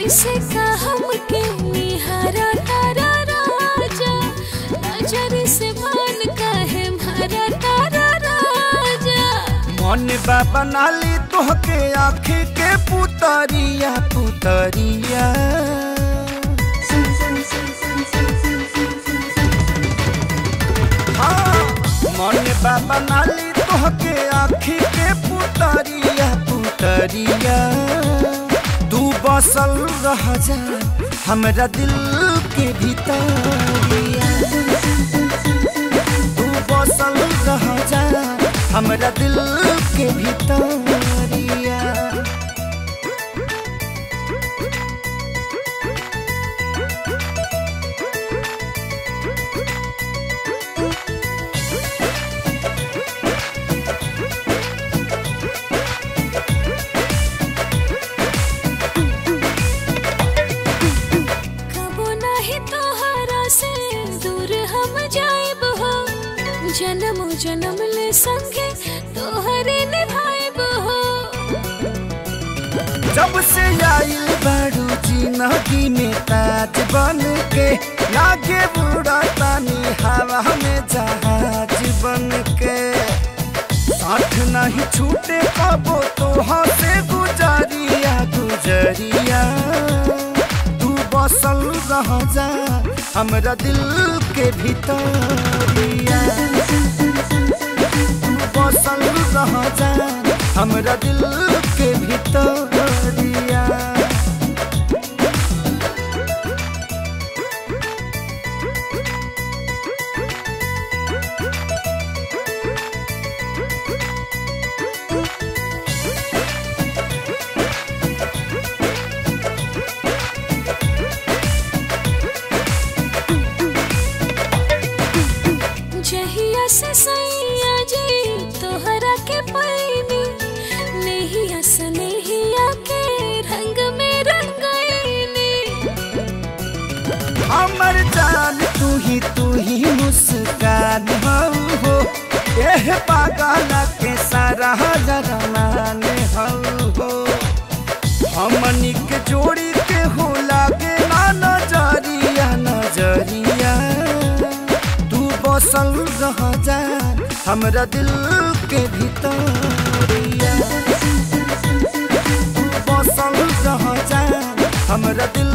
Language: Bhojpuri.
ऐसे का हमके निहारा तारा राजा, नजर से मान का है मारा तारा राजा। मन बा बना ली तोहके आँखी के पुतरिया पुतरिया। हाँ मन बा बना ली तोहके आँखी के पुतरिया पुतरिया। तू बसल रह जा हमरा दिल के भीतरिया। तू बसल रह जा हमरा दिल के भीतरिया। जन्म जन्म ले संगे तोहरे निभाएब हो। जब से आइल बारू जिंदगी में ताज बन के, लागे बुरा तानी हवा में जहाज बन के। साथ नहीं छूटे कबो तोहा से गुजरिया गुजरिया। तू बसल रह जा हमरा दिल के भीतरिया। तू बसल रह जा हमरा दिल के भीतरिया। जहिया से सैया जी तोहरा के पैनी, नैया सनेहिया के रंग में रंगैनी। हमर जान तू ही मुस्कान हो। एह पागल के सारा जरमान हो। हमनी के जोड़ी के हो लागे ना नजरिया नजरिया। बसल रह जा हमरा दिल के भीतरिया। तू बसल रह जा हमरा दिल